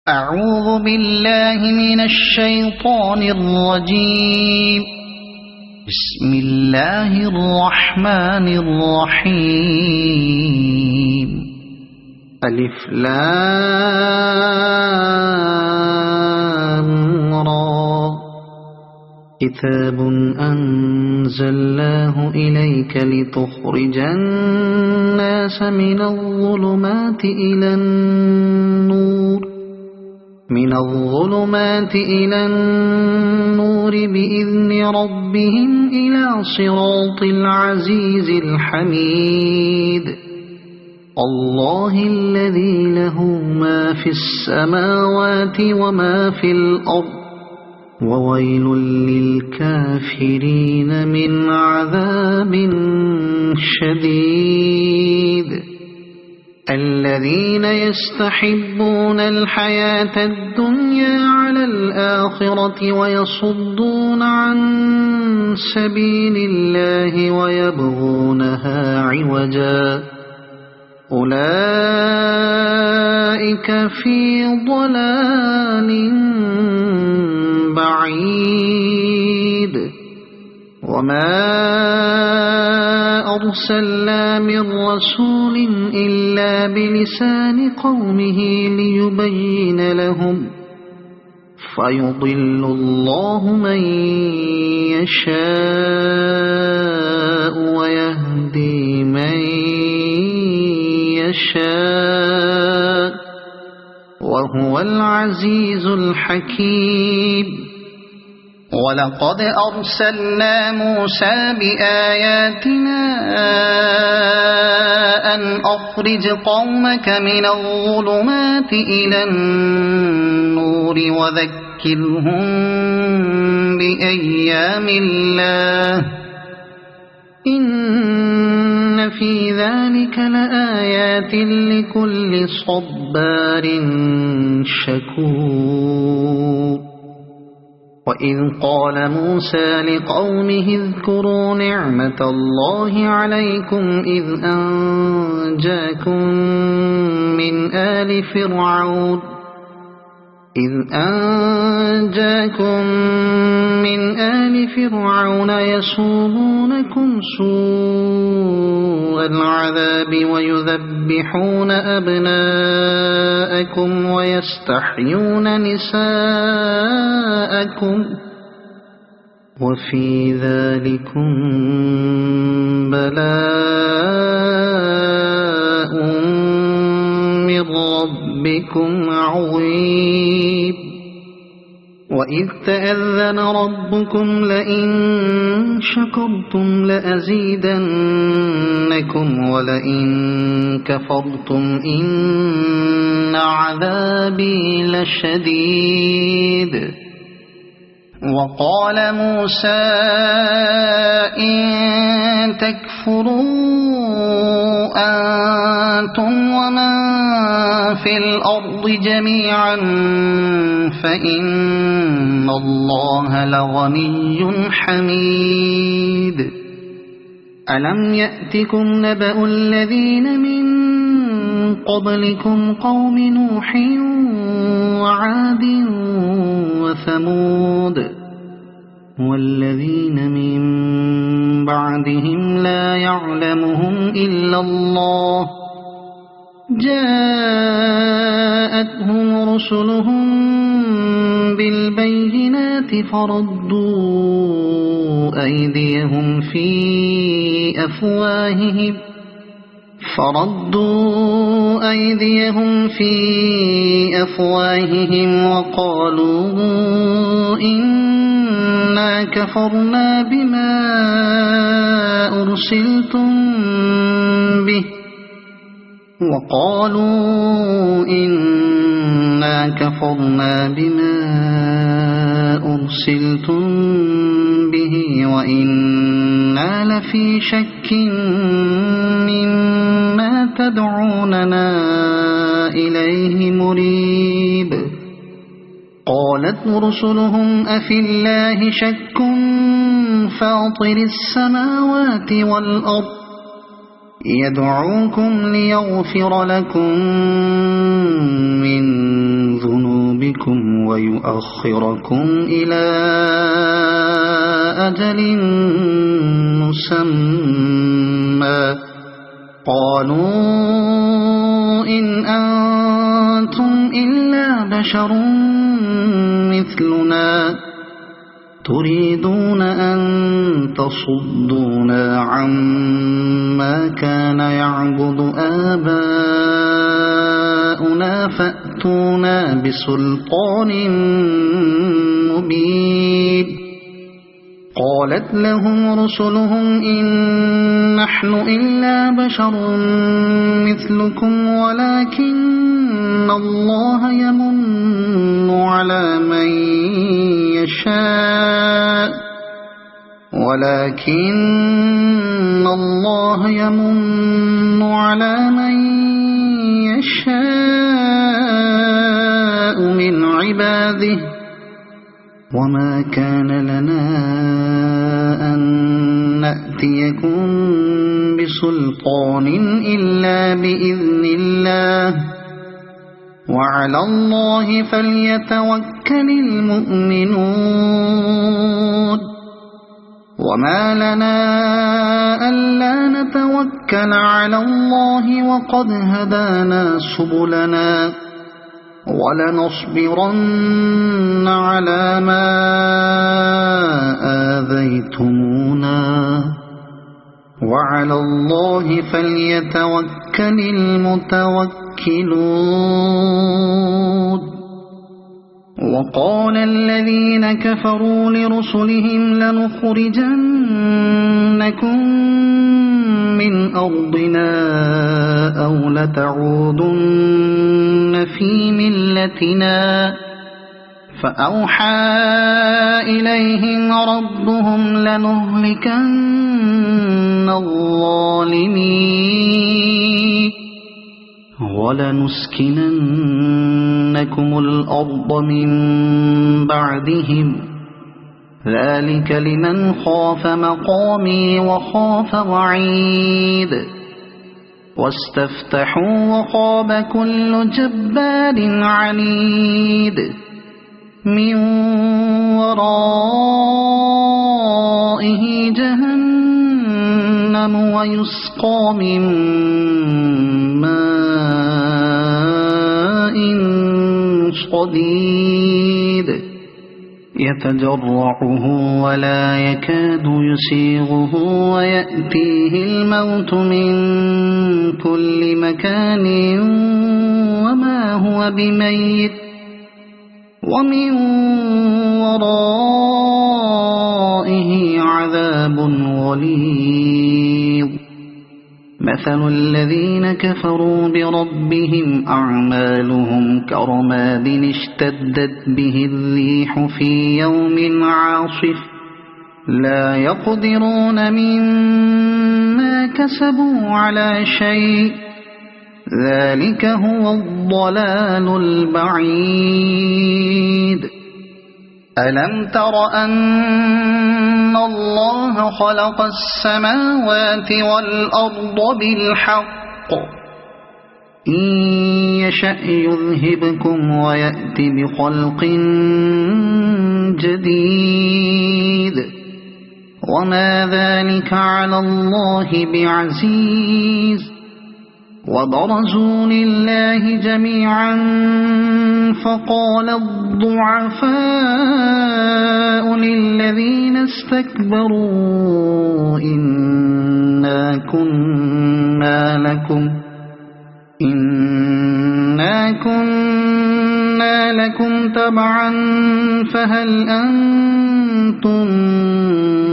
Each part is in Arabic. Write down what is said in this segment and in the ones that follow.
أعوذ بالله من الشيطان الرجيم. بسم الله الرحمن الرحيم. ألف لام را كتاب أنزلناه إليك لتخرج الناس من الظلمات إلى النور بإذن ربهم إلى صراط العزيز الحميد. الله الذي له ما في السماوات وما في الأرض وويل للكافرين من عذاب شديد. الذين يستحبون الحياة الدنيا على الآخرة ويصدون عن سبيل الله ويبغونها عوجا أولئك في ضلال بعيد. وما أرسلنا من رسول إلا بلسان قومه ليبين لهم فيضل الله من يشاء ويهدي من يشاء وهو العزيز الحكيم. ولقد أرسلنا موسى بآياتنا أن أخرج قومك من الظلمات إلى النور وذكرهم بأيام الله إن في ذلك لآيات لكل صبار شكور. وإذ قال موسى لقومه اذكروا نعمة الله عليكم إذ أنجاكم من آل فرعون يسومونكم سوء العذاب ويذبحون أبناءكم ويستحيون نساءكم وفي ذلكم بلاء من ربكم عظيم. وإذ تأذن ربكم لئن شكرتم لأزيدنكم ولئن كفرتم إن عذابي لشديد. وقال موسى إن تكفروا أنتم ومن في الأرض جميعا فإن الله لغني حميد. ألم يأتكم نبأ الذين من قبلكم قوم نوح وعاد وثمود والذين من بعدهم لا يعلمهم إلا الله جاءتهم رسلهم بالبينات فردوا أيديهم في أفواههم وقالوا إنا كفرنا بما أرسلتم به وإنا لفي شك مما تدعوننا إليه مريب. قالت رسلهم أفي الله شك فاطر السماوات والأرض يدعوكم ليغفر لكم من ذنوبكم بكم ويؤخركم إلى أجل مسمى قالوا إن أنتم إلا بشر مثلنا تريدون أن تصدونا عما كان يعبد آباؤنا فأتونا بسلطان مبين قالت لهم رسلهم إن نحن إلا بشر مثلكم ولكن الله يمن على من يشاء من عباده وما كان لنا أن نأتيكم بسلطان إلا بإذن الله وعلى الله فليتوكل المؤمنون وما لنا ألا نتوكل على الله وقد هدانا سبلنا ولنصبرن على ما آذيتمونا وعلى الله فليتوكل المتوكلون وقال الذين كفروا لرسلهم لنخرجنكم من أرضنا أو لتعودن في ملتنا فأوحى إليهم ربهم لنهلكن الظالمين ولنسكننكم الأرض من بعدهم ذلك لمن خاف مقامي وخاف وعيد واستفتحوا وخاب كل جبار عنيد من ورائه جهنم ويسقى من ماء صديد يتجرعه ولا يكاد يسيغه ويأتيه الموت من كل مكان وما هو بميت ومن ورائه عذاب غليظ مثل الذين كفروا بربهم أعمالهم كرماد اشتدت به الريح في يوم عاصف لا يقدرون مما كسبوا على شيء ذلك هو الضلال البعيد ألم تر أن الله خلق السماوات والأرض بالحق إن يشأ يذهبكم ويأت بخلق جديد وما ذلك على الله بعزيز وبرزوا لله جميعا فقال الضعفاء للذين استكبروا إنا كنا لكم تبعا فهل أنتم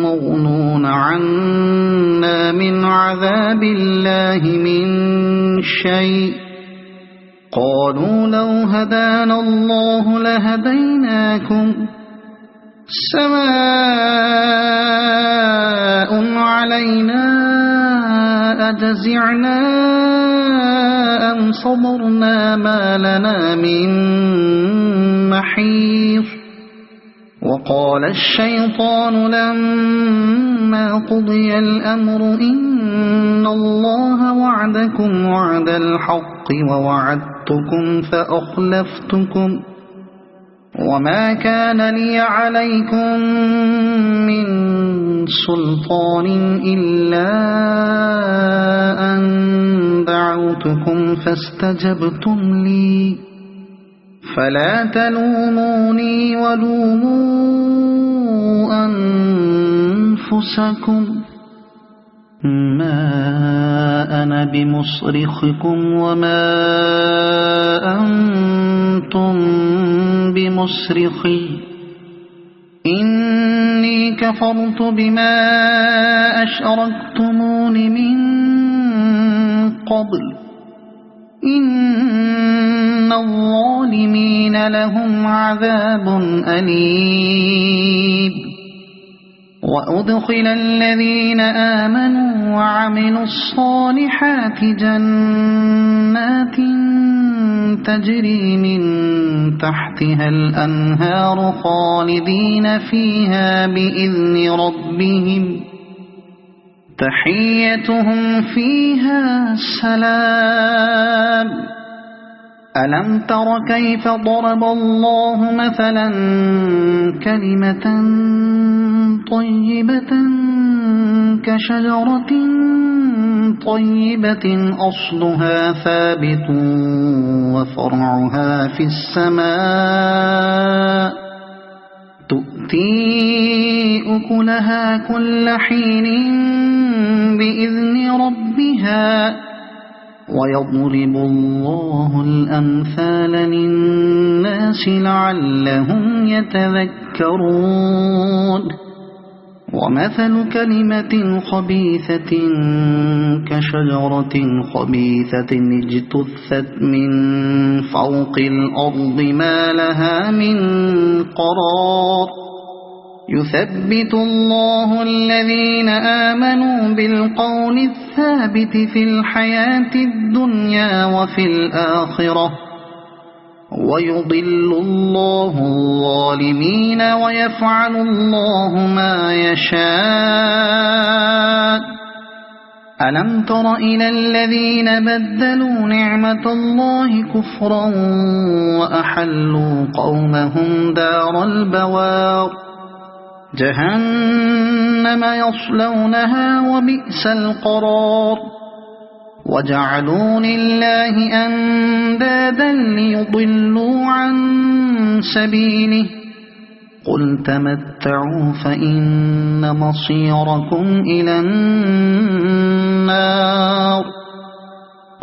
مغنون عنا من عذاب الله من شيء قالوا لو هدانا الله لهديناكم سواء علينا أجزعنا أم صبرنا ما لنا من محيص وقال الشيطان لما قضي الأمر إن الله وعدكم وعد الحق ووعدتكم وما كان لي عليكم من سلطان إلا أن دعوتكم فاستجبتم لي فلا تلوموني ولوموا أنفسكم ما أنا بمصرخكم وما أنتم بمصرخي إني كفرت بما أشركتمون من قبل إن الظالمين لهم عذاب أليم وأدخل الذين آمنوا وعملوا الصالحات جنات تجري من تحتها الأنهار خالدين فيها بإذن ربهم تحيتهم فيها سلام ألم تر كيف ضرب الله مثلا كلمة طيبة كشجرة طيبة أصلها ثابت وفرعها في السماء تؤتي أكلها كل حين بإذن ربها ويضرب الله الأمثال للناس لعلهم يتذكرون ومثل كلمة خبيثة كشجرة خبيثة اجتثت من فوق الأرض ما لها من قرار يثبت الله الذين آمنوا بالقول الثابت في الحياة الدنيا وفي الآخرة ويضل الله الظالمين ويفعل الله ما يشاء ألم تر إلى الذين بدلوا نعمة الله كفرا وأحلوا قومهم دار البوار جهنم يصلونها وبئس القرار وجعلوا لله أندادا ليضلوا عن سبيله قل تمتعوا فإن مصيركم إلى النار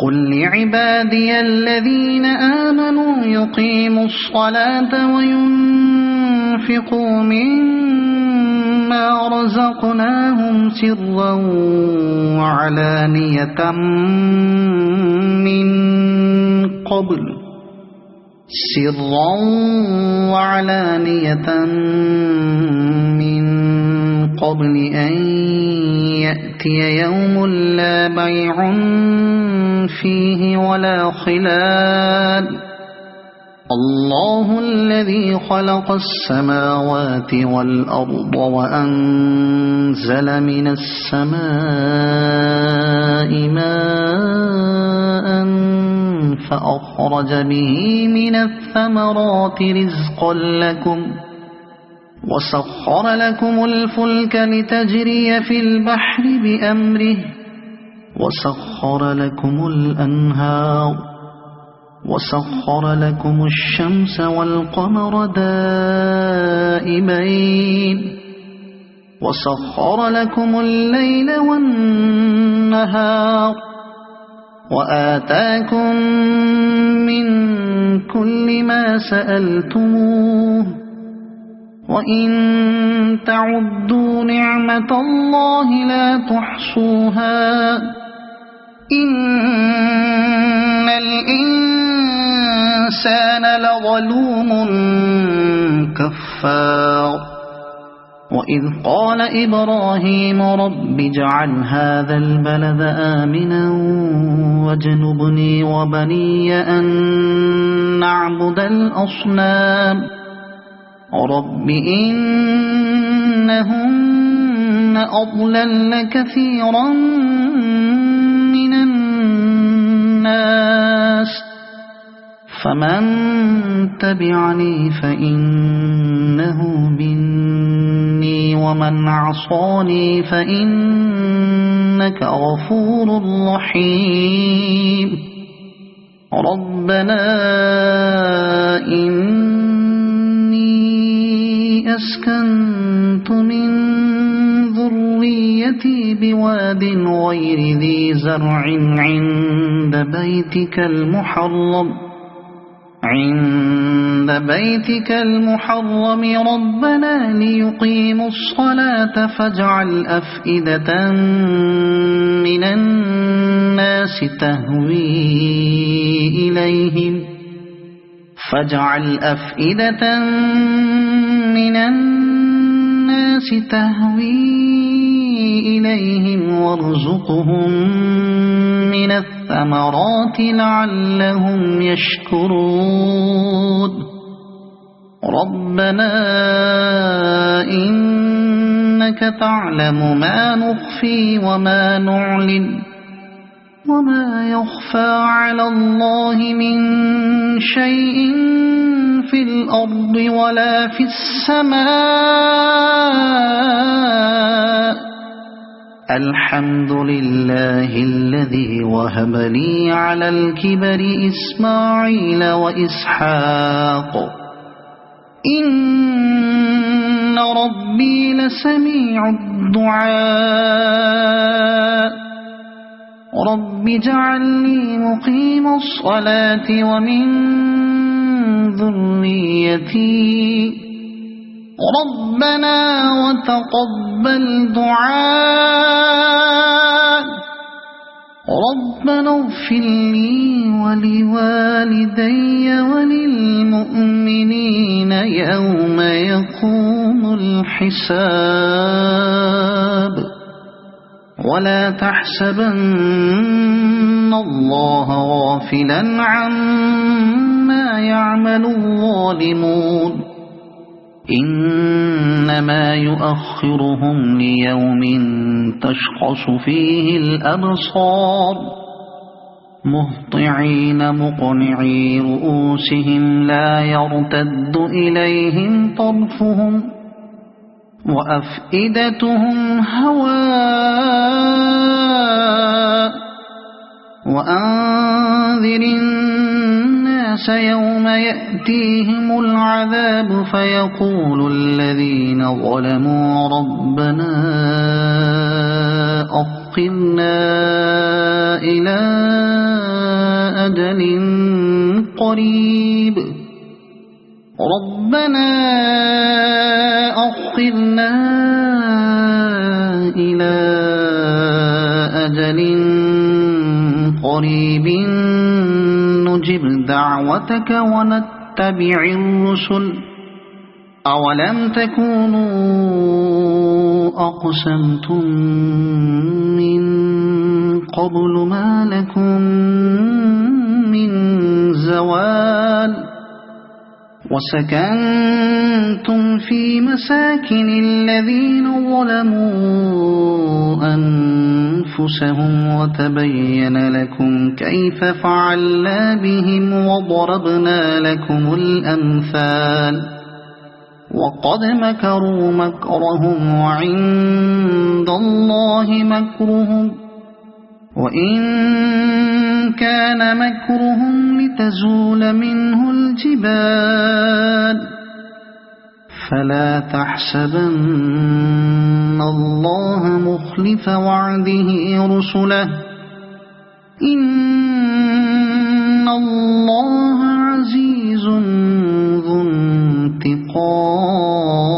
قل لعبادي الذين آمنوا يقيموا الصلاة وينفقوا مما رزقناهم سرا وعلانية من قبل أن يأتي يوم لا بيع فيه ولا خلال الله الذي خلق السماوات والأرض وأنزل من السماء ماء فأخرج به من الثمرات رزقا لكم وسخر لكم الفلك لتجري في البحر بأمره وسخر لكم الأنهار وسخر لكم الشمس والقمر دائبين وسخر لكم الليل والنهار وآتاكم من كل ما سألتموه وإن تعدوا نعمة الله لا تحصوها إن الإنسان لظلوم كفار وإذ قال إبراهيم رب اجعل هذا البلد آمنا واجنبني وبني أن نعبد الأصنام رب إنهن أضللن كثيرا من الناس فمن تبعني فإنه مني ومن عصاني فإنك غفور رحيم ربنا إني أسكنت من ذريتي بواد غير ذي زرع عند بيتك المحرم ربنا ليقيموا الصلاة فاجعل أفئدة من الناس تهوي إليهم وارزقهم من الثمرات لعلهم يشكرون ربنا إنك تعلم ما نخفي وما نعلن وما يخفى على الله من شيء في الأرض ولا في السماء الحمد لله الذي وهب لي على الكبر إسماعيل وإسحاق إن ربي لسميع الدعاء رب اجعلني مقيم الصلاة ومن ذريتي ربنا وتقبل دعاء ربنا اغفر لي ولوالدي وللمؤمنين يوم يقوم الحساب ولا تحسبن الله غافلا عما يعمل الظالمون إنما يؤخرهم ليوم تشخص فيه الأبصار مهطعين مقنعي رؤوسهم لا يرتد إليهم طرفهم وأفئدتهم هواء وأنذر الناس يوم يأتيهم العذاب فيقول الذين ظلموا ربنا أخرنا إلى أجل قريب ربنا أخرنا إلى أجل قريب نجب دعوتك ونتبع الرسل أولم تكونوا أقسمتم من قبل ما لكم من زوال وسكنتم في مساكن الذين ظلموا أنفسهم وتبين لكم كيف فعلنا بهم وضربنا لكم الأمثال وقد مكروا مكرهم وعند الله مكرهم وإن كان مكرهم لتزول منه الجبال فلا تحسبن الله مخلف وعده رسله إن الله عزيز ذو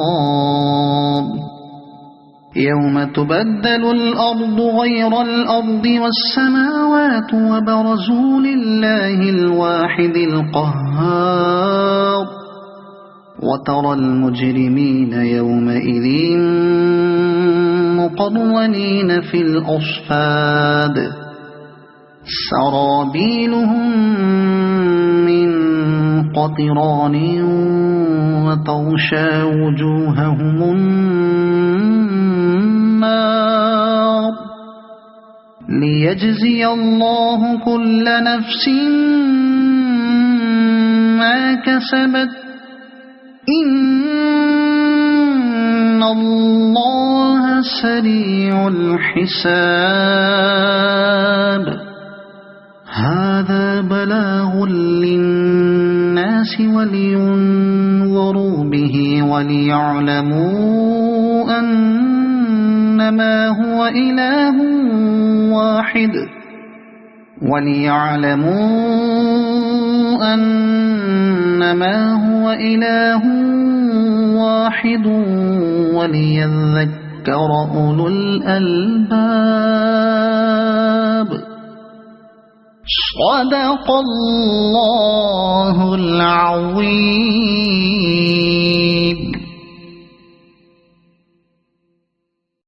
انتقام يوم تبدل الأرض غير الأرض والسماوات وبرزوا لله الواحد القهار وترى المجرمين يومئذ مقرنين في الأصفاد سرابيلهم من قطران وتغشى وجوههم النار ليجزي الله كل نفس ما كسبت إن الله سريع الحساب هذا بلاغ للناس ولينظروا به وليعلموا أنما هو إله واحد وليذكر أولو الألباب صدق الله العظيم.